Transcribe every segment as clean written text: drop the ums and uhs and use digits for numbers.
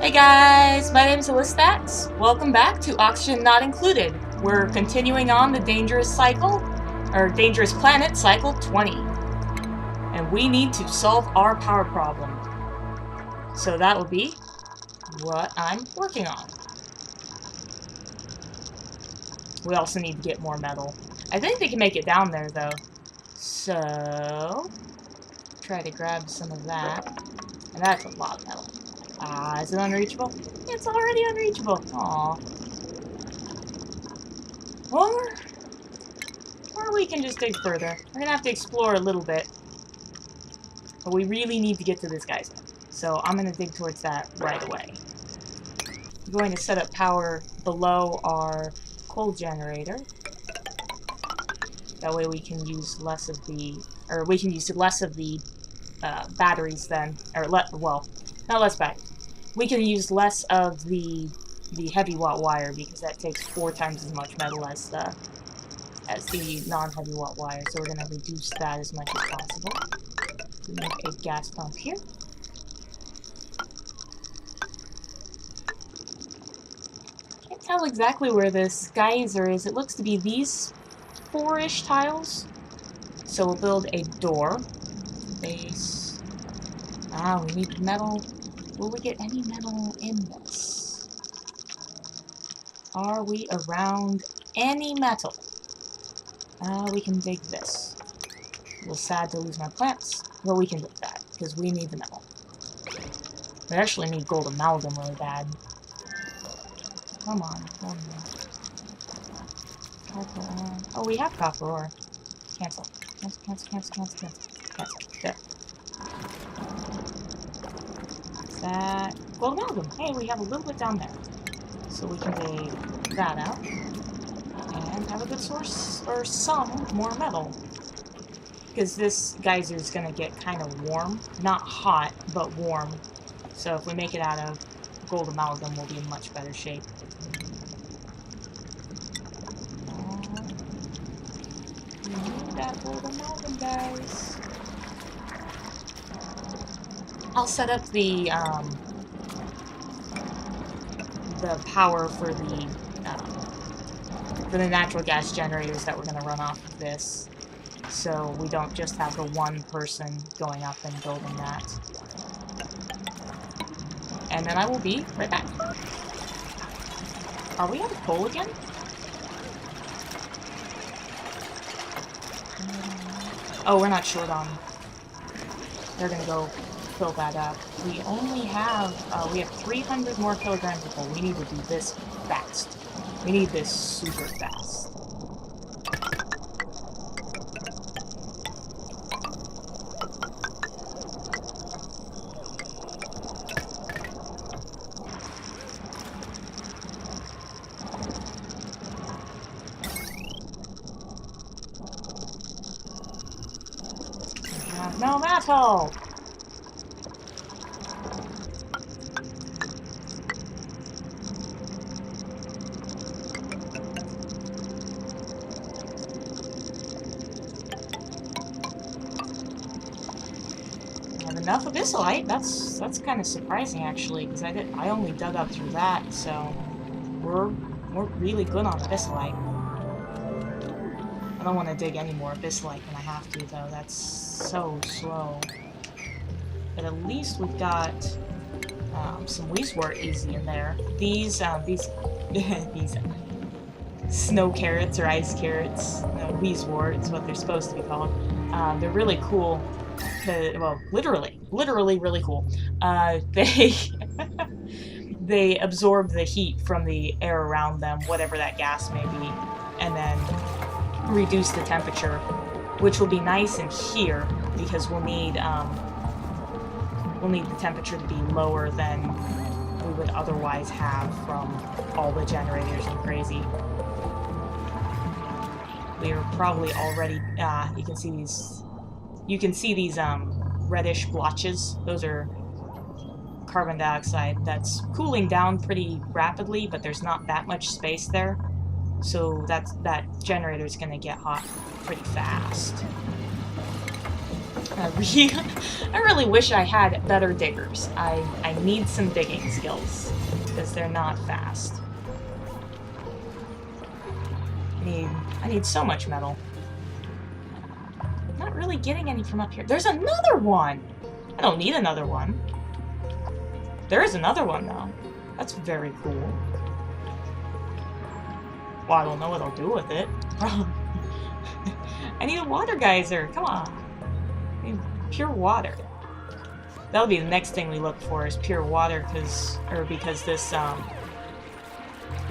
Hey guys, my name's Elistax. Welcome back to Oxygen Not Included. We're continuing on the Dangerous Cycle, or Dangerous Planet Cycle 20. And we need to solve our power problem. So that'll be what I'm working on. We also need to get more metal. I think they can make it down there though. So, try to grab some of that. And that's a lot of metal. Is it unreachable? It's already unreachable. Aww. Or we can just dig further. We're gonna have to explore a little bit. But we really need to get to this geyser. So I'm gonna dig towards that right away. I'm going to set up power below our coal generator. That way we can use less of the, batteries then, well, not less batteries. We can use less of the heavy watt wire because that takes 4 times as much metal as the non-heavy watt wire. So we're gonna reduce that as much as possible. We make a gas pump here. Can't tell exactly where this geyser is. It looks to be these 4-ish tiles. So we'll build a door. Base. We need metal. Will we get any metal in this? Are we around any metal? We can dig this. A little sad to lose my plants. Well, we can dig that, because we need the metal. We actually need gold amalgam really bad. Come on, come on. Copper ore. Oh, we have copper ore. Cancel. Cancel, cancel, cancel, cancel, cancel. Cancel. There. Is that gold amalgam? Hey, we have a little bit down there. So we can dig that out. And have a good source, or some more metal. Because this geyser is going to get kind of warm. Not hot, but warm. So if we make it out of gold amalgam, we'll be in much better shape. We need that gold amalgam, guys. I'll set up the power for the natural gas generators that we're going to run off of this. So we don't just have the one person going up and building that. And then I will be right back. Are we out of coal again? Oh, we're not short on. They're gonna go fill that up. We only have, we have 300 more kilograms of coal. We need to do this fast. We need this super fast. No metal! I have enough abyssalite. That's kind of surprising actually, because I only dug up through that, so we're really good on abyssalite. I don't want to dig any more abyssalite than I have to, though. That's so slow. But at least we've got some weezwort easy in there. These snow carrots or ice carrots, weezwort is what they're supposed to be called. They're really cool. Well, literally really cool. They absorb the heat from the air around them, whatever that gas may be, and then reduce the temperature, which will be nice in here because we'll need the temperature to be lower than we would otherwise have from all the generators and crazy. We're probably already you can see these reddish blotches. Those are carbon dioxide that's cooling down pretty rapidly, but there's not that much space there. So that generator is going to get hot pretty fast. I really wish I had better diggers. I need some digging skills, because they're not fast. I need so much metal. I'm not really getting any from up here. There's another one! I don't need another one. There is another one, though. That's very cool. Well, I don't know what I'll do with it. I need a water geyser. Come on. I need pure water. That'll be the next thing we look for, is pure water, because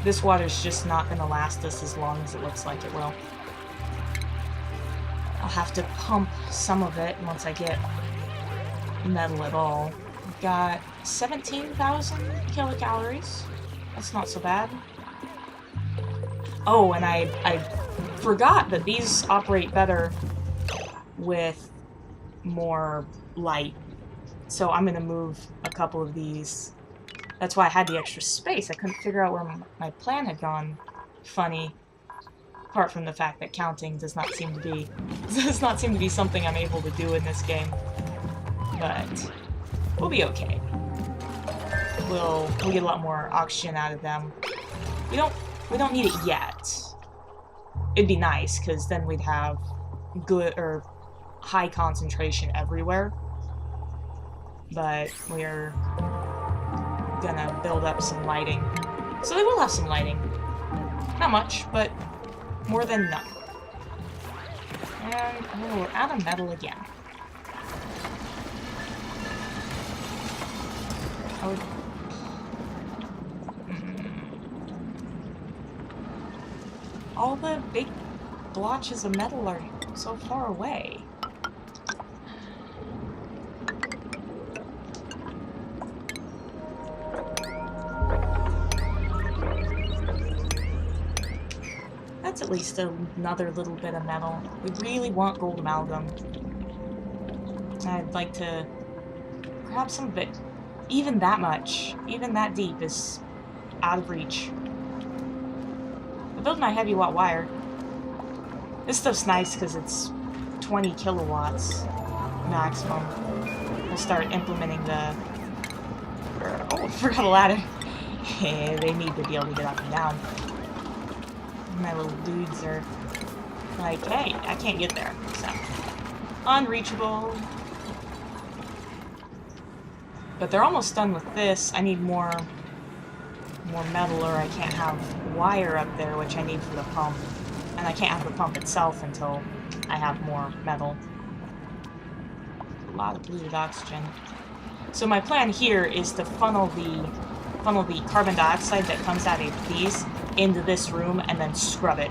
this water's just not gonna last us as long as it looks like it will. I'll have to pump some of it once I get metal at all. We've got 17,000 kilocalories. That's not so bad. Oh, and I forgot that these operate better with more light. So I'm gonna move a couple of these. That's why I had the extra space. I couldn't figure out where my plan had gone funny. Apart from the fact that counting does not seem to be something I'm able to do in this game. But we'll be okay. We'll get a lot more oxygen out of them. We don't need it yet. It'd be nice, because then we'd have good or high concentration everywhere. But we're gonna build up some lighting. So they will have some lighting. Not much, but more than none. And, oh, we're out of metal again. Oh. All the big blotches of metal are so far away. That's at least another little bit of metal. We really want gold amalgam. I'd like to grab some of it. Even that much, even that deep, is out of reach. I built my heavy watt wire. This stuff's nice because it's 20 kilowatts maximum. We'll start implementing the... Oh, I forgot a ladder. They need to be able to get up and down. My little dudes are like, hey, I can't get there. So, unreachable. But they're almost done with this. I need more metal, or I can't have wire up there, which I need for the pump. And I can't have the pump itself until I have more metal. A lot of polluted oxygen. So my plan here is to funnel the carbon dioxide that comes out of these into this room and then scrub it.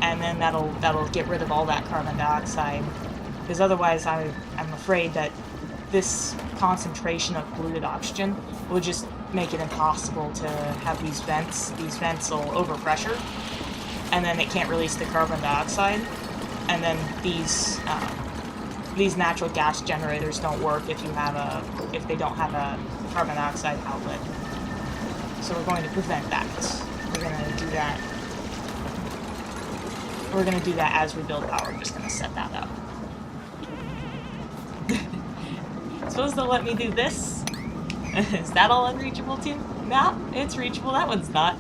And then that'll get rid of all that carbon dioxide. Because otherwise I'm afraid that this concentration of polluted oxygen will just make it impossible to have these vents. These vents will overpressure, and then it can't release the carbon dioxide. And then these natural gas generators don't work if they don't have a carbon dioxide outlet. So we're going to prevent that. We're going to do that. We're going to do that as we build power. We're just going to set that up. Suppose they'll let me do this? Is that all unreachable too? No, it's reachable. That one's not.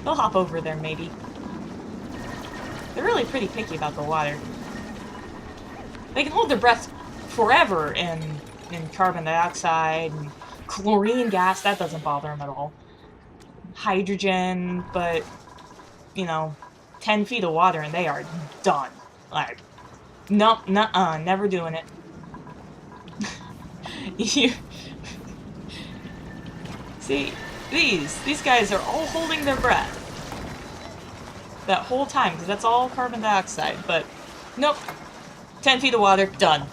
They'll hop over there maybe. They're really pretty picky about the water. They can hold their breath forever in carbon dioxide and chlorine gas. That doesn't bother them at all. Hydrogen, but, 10 feet of water and they are done. Like, nope, nuh-uh, never doing it. See, these guys are all holding their breath that whole time, because that's all carbon dioxide, but nope. 10 feet of water, done.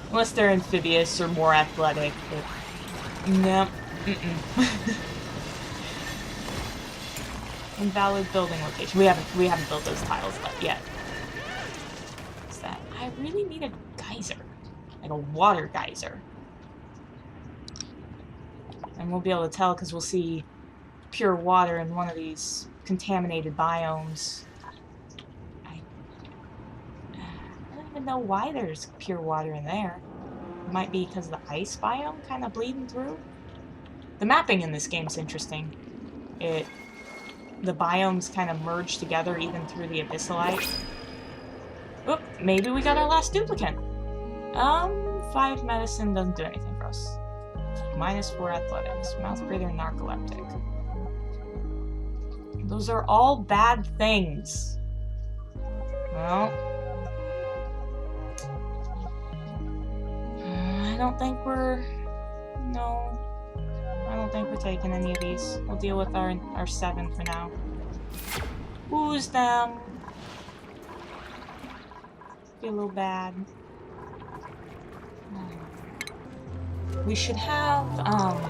Unless they're amphibious or more athletic, but nope. Invalid building location. We haven't built those tiles yet. What's that? I really need a geyser. Like a water geyser. And we'll be able to tell because we'll see pure water in one of these contaminated biomes. I don't even even know why there's pure water in there. It might be because the ice biome kind of bleeding through. The mapping in this game's interesting. The biomes kind of merge together even through the abyssalite. Oop, maybe we got our last duplicate. 5 medicine doesn't do anything for us. -4 athletics, mouth breather, narcoleptic. Those are all bad things. Well, I don't think we're... No. I don't think we're taking any of these. We'll deal with our 7 for now. Who's them? Feel a little bad. We should have, I'd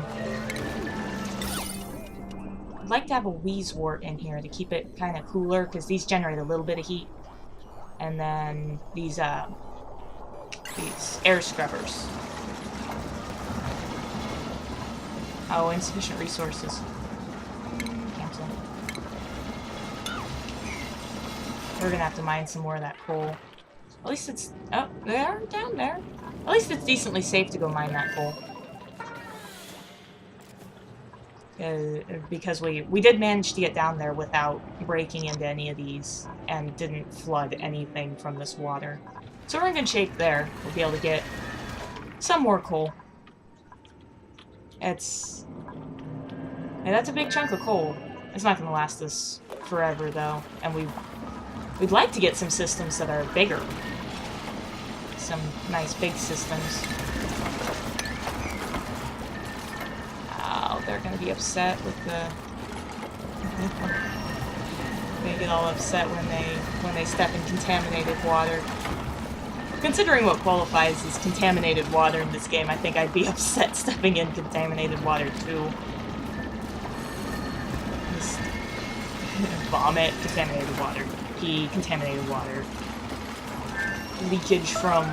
like to have a Wheezewort in here to keep it kind of cooler, because these generate a little bit of heat. And then these air scrubbers. Oh, insufficient resources. Cancel. We're gonna have to mine some more of that coal. At least it's... Oh, they are down there. At least it's decently safe to go mine that coal. Because we did manage to get down there without breaking into any of these, and didn't flood anything from this water. So we're in good shape there. We'll be able to get some more coal. It's... Yeah, that's a big chunk of coal. It's not going to last us forever, though. And we'd like to get some systems that are bigger. Some nice big systems. Oh, they're going to be upset with the... They get all upset when they step in contaminated water. Considering what qualifies as contaminated water in this game, I think I'd be upset stepping in contaminated water too. Just vomit, contaminated water. Pee, contaminated water. Leakage from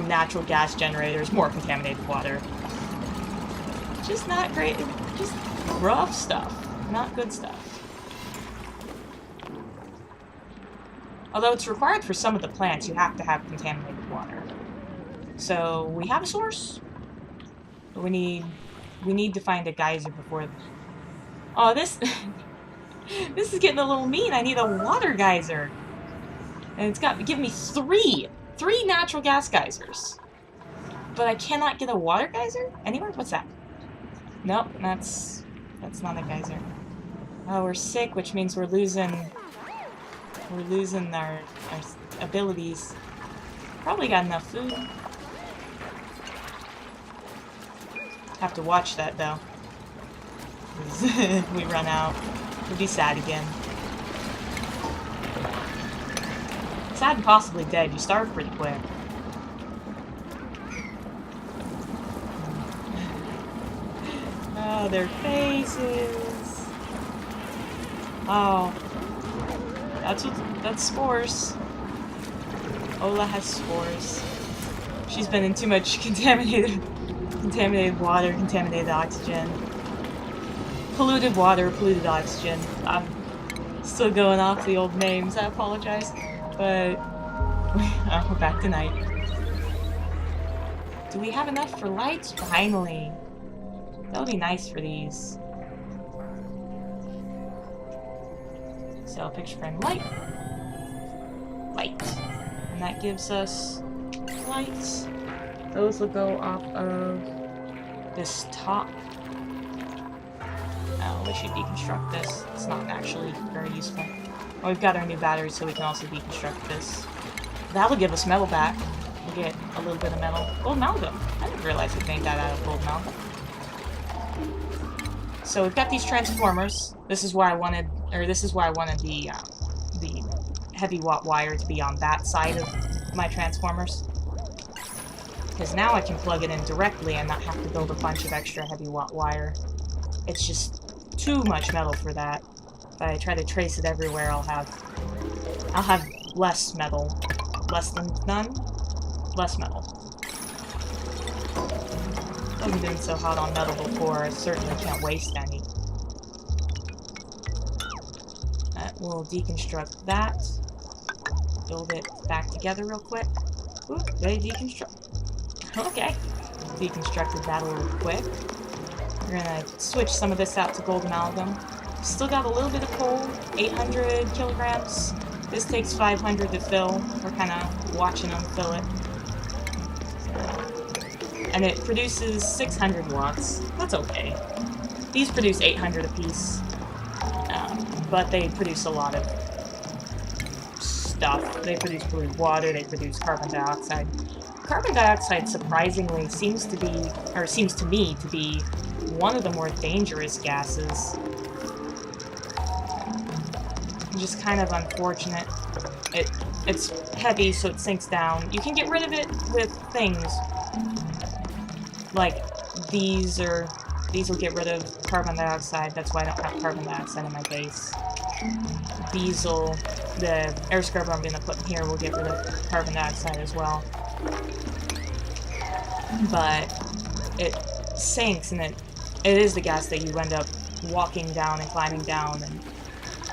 natural gas generators, more contaminated water. Just not great. Just rough stuff. Not good stuff. Although it's required for some of the plants, you have to have contaminated water. So we have a source, but we need to find a geyser before. Oh, this this is getting a little mean. I need a water geyser, and it's give me three natural gas geysers, but I cannot get a water geyser anywhere. What's that? Nope, that's not a geyser. Oh, we're sick, which means we're losing our abilities. Probably got enough food. Have to watch that though. We run out. We'll be sad again. Sad and possibly dead. You starve pretty quick. Oh, their faces. Oh. That's spores. Ola has spores. She's been in too much contaminated water, contaminated oxygen. Polluted water, polluted oxygen. I'm still going off the old names, I apologize. But we're back to night. Do we have enough for lights? Finally. That would be nice for these. So picture frame light. Light. And that gives us lights. Those will go off of this top. Oh, we should deconstruct this. It's not actually very useful. Oh, we've got our new batteries, so we can also deconstruct this. That'll give us metal back. We'll get a little bit of metal. Gold amalgam. I didn't realize we made that out of gold amalgam. So we've got these transformers. This is why I wanted the heavy watt wire to be on that side of my transformers. Because now I can plug it in directly and not have to build a bunch of extra heavy watt wire. It's just too much metal for that. If I try to trace it everywhere, I'll have less metal. Less than none? Less metal. Hasn't been so hot on metal before, I certainly can't waste any. We'll deconstruct that. build it back together real quick. Oop, they deconstruct. Okay. Deconstructed that a little quick. We're gonna switch some of this out to gold amalgam. Still got a little bit of coal, 800 kilograms. This takes 500 to fill. We're kind of watching them fill it. And it produces 600 watts. That's okay. These produce 800 apiece. But they produce a lot of stuff. They produce blue water, they produce carbon dioxide. Carbon dioxide surprisingly seems to me to be one of the more dangerous gases. Just kind of unfortunate. It's heavy, so it sinks down. You can get rid of it with things like these will get rid of carbon dioxide. That's why I don't have carbon dioxide in my base. Diesel, the air scrubber I'm going to put in here, will get rid of carbon dioxide as well. But it sinks, and it is the gas that you end up walking down and climbing down, and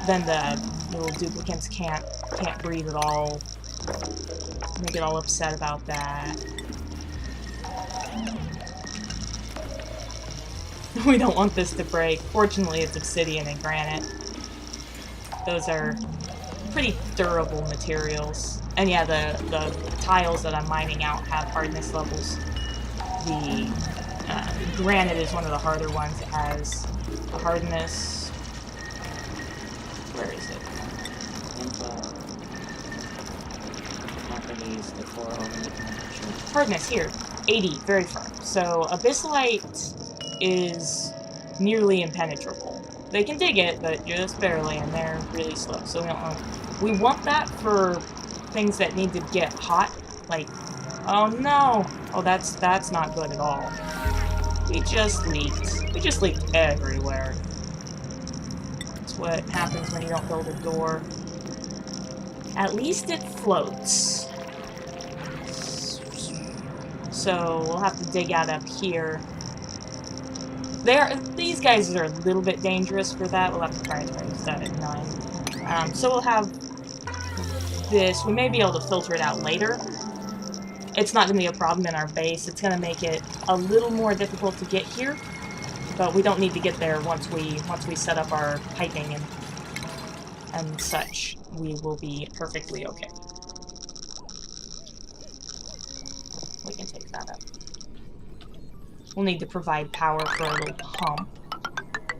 then the little duplicants can't breathe at all. They get all upset about that. We don't want this to break. Fortunately, it's obsidian and granite. Those are pretty durable materials. And yeah, the tiles that I'm mining out have hardness levels. The granite is one of the harder ones. It has a hardness... Where is it? Info... Properties, decoral... Hardness, here. 80, very firm. So, abyssalite is nearly impenetrable. They can dig it, but just barely, and they're really slow. So we want that for things that need to get hot. Like, oh no! Oh, that's not good at all. We just leaked. We just leaked everywhere. That's what happens when you don't build a door. At least it floats. So we'll have to dig out up here. These guys are a little bit dangerous for that. We'll have to prioritize that at 9. So we'll have this. We may be able to filter it out later. It's not going to be a problem in our base. It's going to make it a little more difficult to get here, but we don't need to get there once we set up our piping and such. We will be perfectly okay. We can take that up. We'll need to provide power for a little pump.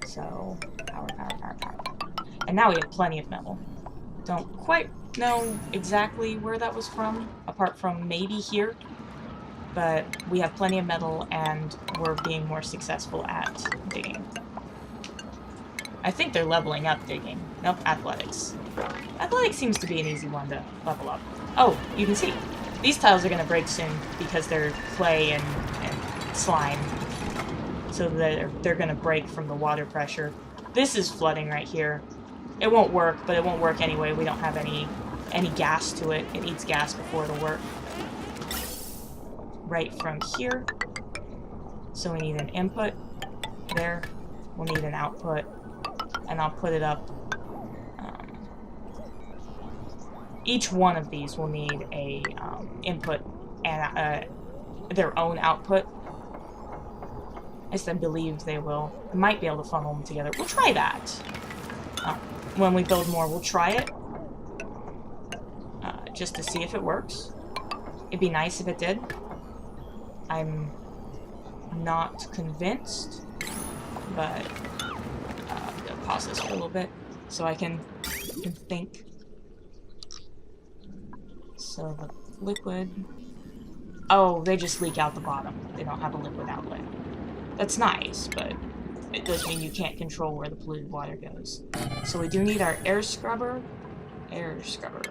So, power. And now we have plenty of metal. Don't quite know exactly where that was from, apart from maybe here. But we have plenty of metal, and we're being more successful at digging. I think they're leveling up digging. Nope, athletics. Athletics seems to be an easy one to level up. Oh, you can see. These tiles are going to break soon because they're clay and slime, so they're gonna break from the water pressure. This is flooding right here. It won't work, but it won't work anyway. We don't have any gas to it. It needs gas before it'll work. Right from here. So we need an input there. We'll need an output, and I'll put it up. Each one of these will need a input and their own output. At least I believe they will. I might be able to funnel them together. We'll try that. When we build more, we'll try it. Just to see if it works. It'd be nice if it did. I'm not convinced. But I'm going to pause this for a little bit so I can think. So the liquid... Oh, they just leak out the bottom. They don't have a liquid outlet. That's nice, but it does mean you can't control where the polluted water goes. So we do need our air scrubber. Air scrubber.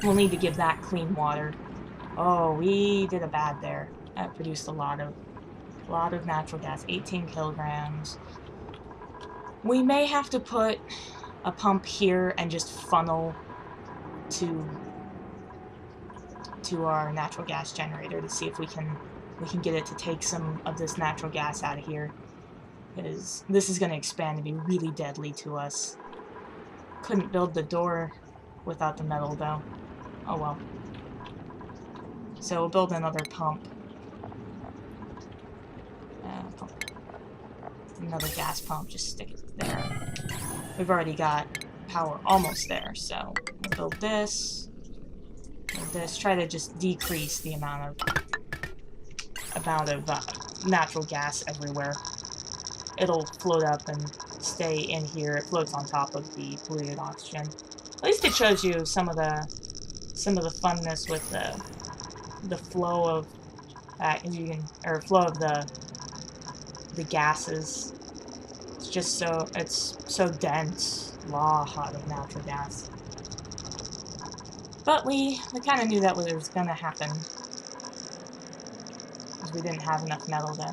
We'll need to give that clean water. Oh, we did a bad there. That produced a lot of natural gas. 18 kilograms. We may have to put a pump here and just funnel to our natural gas generator to see if we can get it to take some of this natural gas out of here. Because this is going to expand and be really deadly to us. Couldn't build the door without the metal, though. Oh well. So we'll build another pump. Another gas pump, just stick it there. We've already got power almost there, so we'll build this. Build this. Try to just decrease the amount of natural gas everywhere. It'll float up and stay in here. It floats on top of the polluted oxygen. At least it shows you some of the funness with the flow of flow of the gases. It's just so dense. Lot of natural gas. But we kind of knew that was gonna happen because we didn't have enough metal to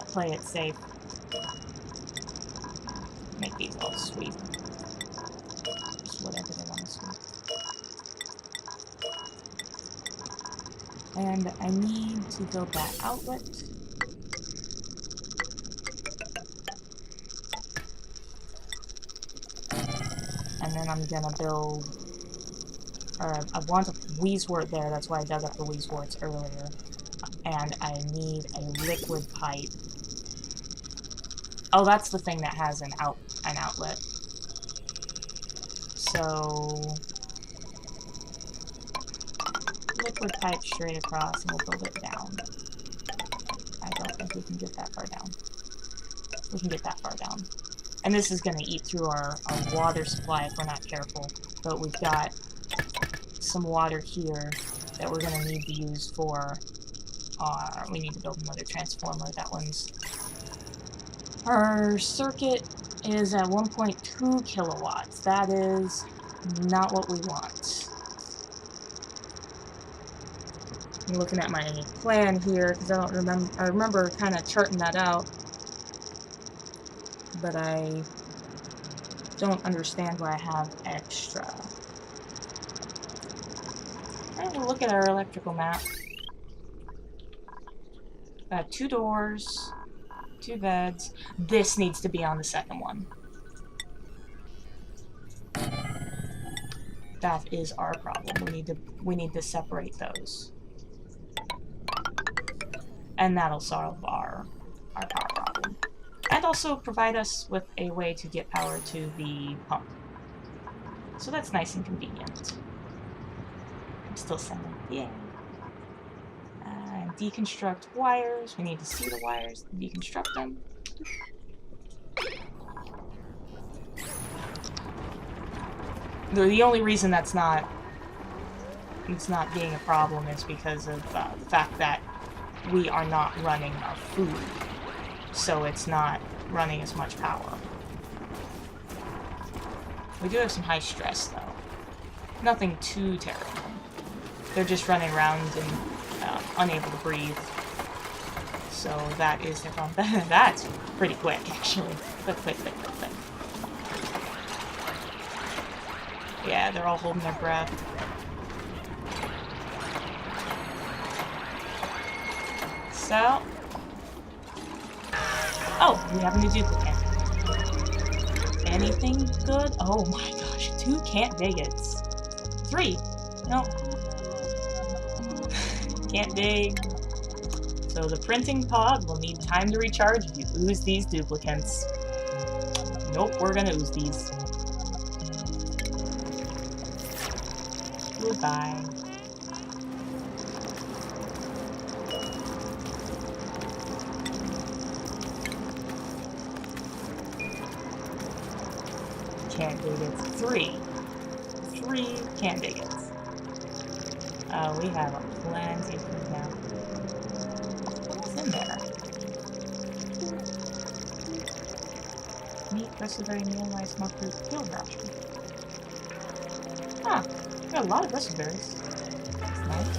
play it safe. Make these all sweet. Just whatever they want to sweep. And I need to build that outlet. And then I'm gonna build, or I want a wheezewort there, that's why I dug up the wheezeworts earlier. And I need a liquid pipe. Oh, that's the thing that has an outlet. So liquid pipe straight across, and we'll build it down. I don't think we can get that far down. We can get that far down. And this is going to eat through our water supply if we're not careful. But we've got some water here that we're going to need to use for we need to build another transformer. That one's... Our circuit is at 1.2 kilowatts. That is not what we want. I'm looking at my plan here because I don't remember. I remember kind of charting that out, but I don't understand why I have extra. Alright, we'll look at our electrical map. Got 2 doors, 2 beds. This needs to be on the second one. That is our problem. We need to separate those. And that'll solve our power problem. And also provide us with a way to get power to the pump. So that's nice and convenient. I'm still sending. Yay. Deconstruct wires. We need to see the wires, deconstruct them. The only reason it's not being a problem is because of the fact that we are not running our food, so it's not running as much power. We do have some high stress though. Nothing too terrible. They're just running around and unable to breathe. So that is their problem. That's pretty quick, actually. Quick. Yeah, they're all holding their breath. So... Oh, we have a new duplicate. Anything good? Oh my gosh, 2 can't dig it. 3. No. Can't dig. So the printing pod will need time to recharge if you ooze these duplicates. Nope, we're gonna ooze these. Goodbye. Can't dig it. 3 can't dig it. We have plenty of food now. What's in there? Meat, raspberry meal, rice, smoked fruit, field ration. Huh. We got a lot of raspberries. That's nice.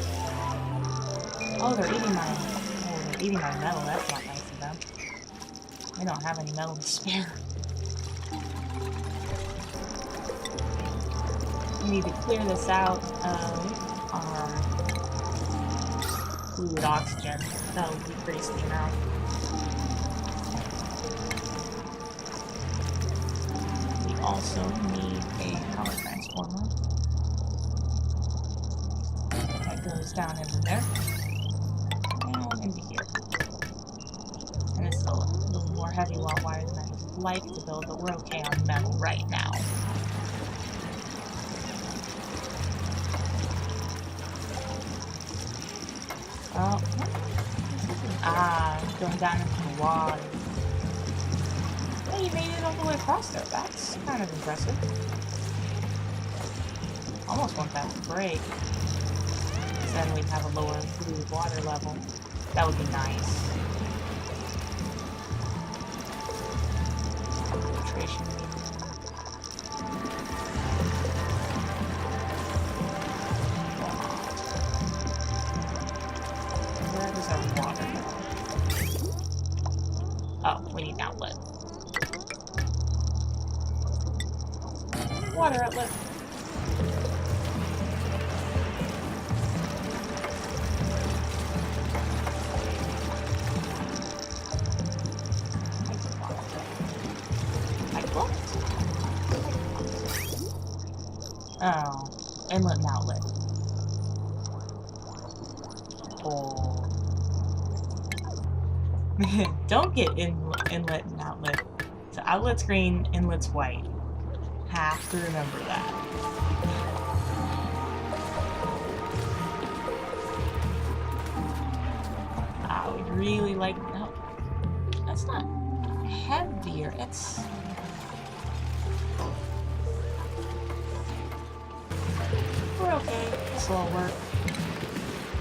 Oh, they're eating my metal. That's not nice of them. We don't have any metal to spare. We need to clear this out of our fluid oxygen. That'll decrease the amount. We also need a power transformer. platformer. That goes down into there. And into here. And it's a little more heavy wire than I'd like to build, but we're okay on metal right now. Oh. Ah, going down into the water. Well, you made it all the way across there. That's kind of impressive. Almost want that to break. Because then we'd have a lower fluid water level. That would be nice. Filtration medium. Where does our water go? Oh, we need an outlet. Water outlet. Oh, inlet and outlet. Oh. Don't get inlet and outlet. So outlet's green, inlet's white. Have to remember that. I would really like... No, that's not heavier. It's... We're okay. This will work.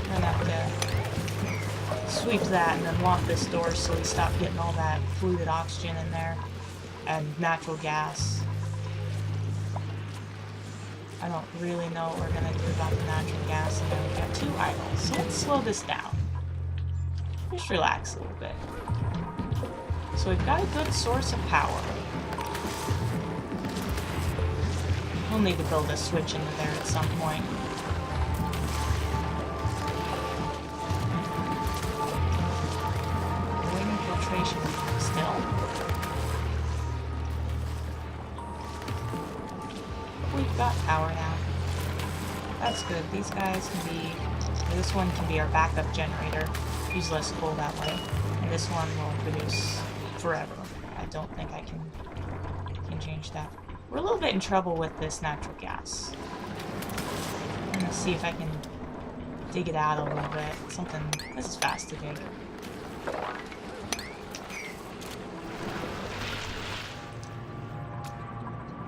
I'm gonna have to sweep that and then lock this door so we stop getting all that fluid oxygen in there and natural gas. I don't really know what we're gonna do about the natural gas, and then we've got 2 idols. So let's slow this down. Just relax a little bit. So we've got a good source of power. We'll need to build a switch into there at some point. Waiting filtration still. We've got power now. That's good. These guys can be... This one can be our backup generator. Use less coal that way. And this one will produce forever. I don't think I can change that. We're a little bit in trouble with this natural gas. I'm gonna see if I can dig it out a little bit. Something... This is fast to dig.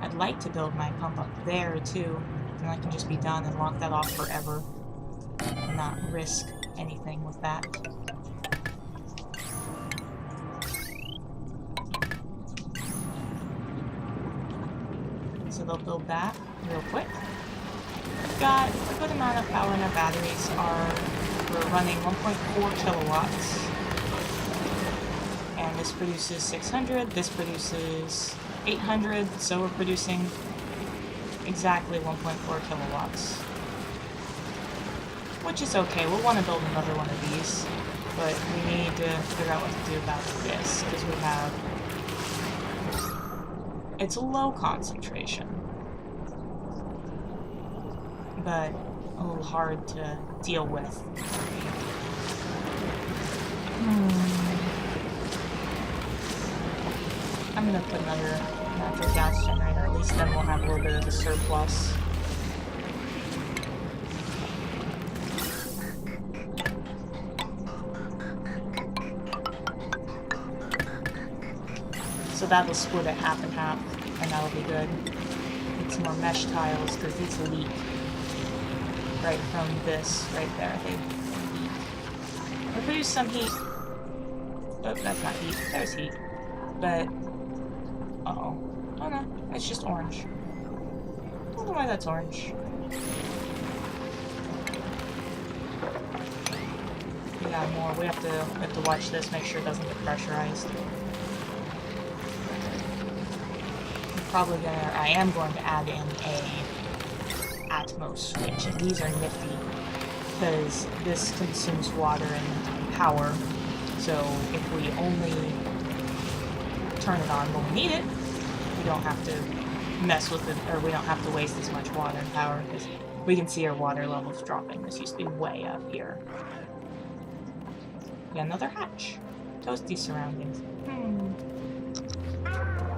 I'd like to build my pump up there too. Then I can just be done and lock that off forever. And not risk anything with that. So they'll build that real quick. We've got a good amount of power in our batteries. We're running 1.4 kilowatts. And this produces 600, this produces 800, so we're producing exactly 1.4 kilowatts. Which is okay, we'll want to build another one of these, but we need to figure out what to do about this, because we have... It's low concentration, but a little hard to deal with. I'm gonna put another natural gas generator, at least then we'll have a little bit of a surplus. So that'll split it half and half, and that'll be good. Need some more mesh tiles, because these leak right from this right there. They leak. They produce some heat. Oh, that's not heat. There's heat. But... Uh-oh. Oh no, it's just orange. Don't know why that's orange. We got more. We have to watch this, make sure it doesn't get pressurized. I am going to add in a Atmos switch, and these are nifty because this consumes water and power, so if we only turn it on when we need it, we don't have to mess with it, or we don't have to waste as much water and power, because we can see our water levels dropping. This used to be way up here. Yeah, another hatch. Toasty surroundings.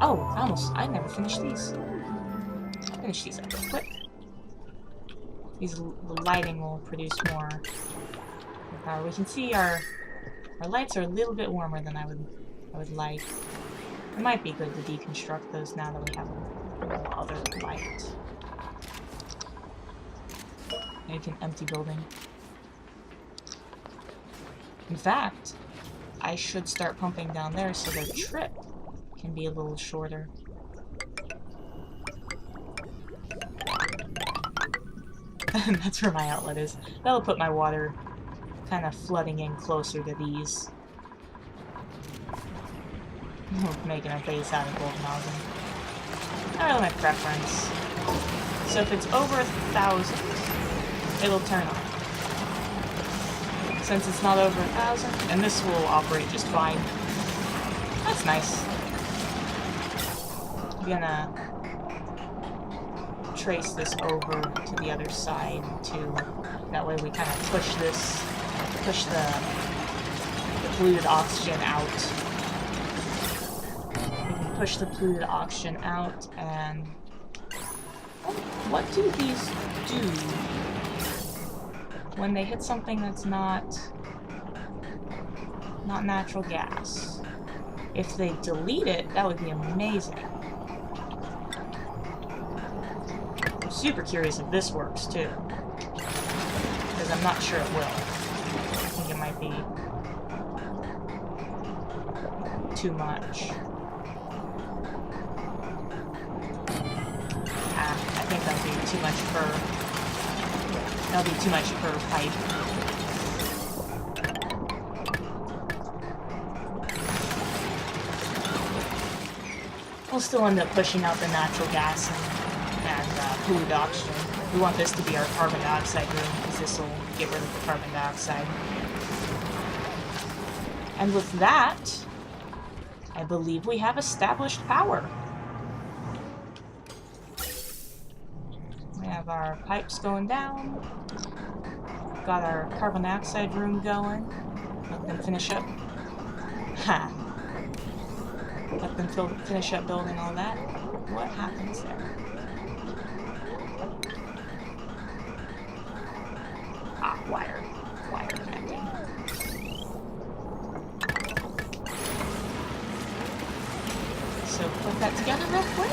Oh, I never finished these. I'll finish these up real quick. The lighting will produce more power. We can see our lights are a little bit warmer than I would like. It might be good to deconstruct those now that we have a little other light. Make an empty building. In fact, I should start pumping down there so their trip can be a little shorter. And that's where my outlet is. That'll put my water kind of flooding in closer to these. Making a base out of gold housing. Not really my preference. So if it's over 1,000, it'll turn on. Since it's not over 1,000, and this will operate just fine. That's nice. I'm gonna trace this over to the other side too. That way we kind of push the polluted oxygen out. We can push the polluted oxygen out, and what do these do when they hit something that's not natural gas? If they delete it, that would be amazing. I'm super curious if this works too, because I'm not sure it will. I think it might be too much. I think that'll be too much per. That'll be too much per pipe. We'll still end up pushing out the natural gas and polluted oxygen. We want this to be our carbon dioxide room, because this will get rid of the carbon dioxide. And with that, I believe we have established power. We have our pipes going down. Got our carbon dioxide room going. Let them finish up. Ha! Let them finish up building all that. What happens there? Ah, wire connecting. So put that together real quick.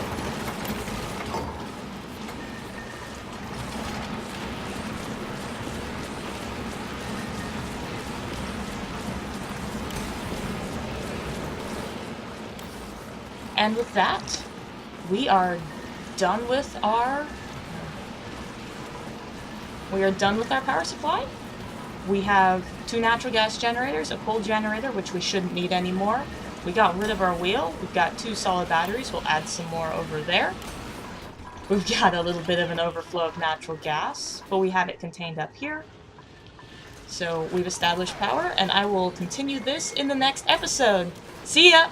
And with that, we are done with our power supply. We have 2 natural gas generators, a coal generator, which we shouldn't need anymore. We got rid of our wheel. We've got 2 solid batteries. We'll add some more over there. We've got a little bit of an overflow of natural gas, but we have it contained up here. So we've established power, and I will continue this in the next episode. See ya!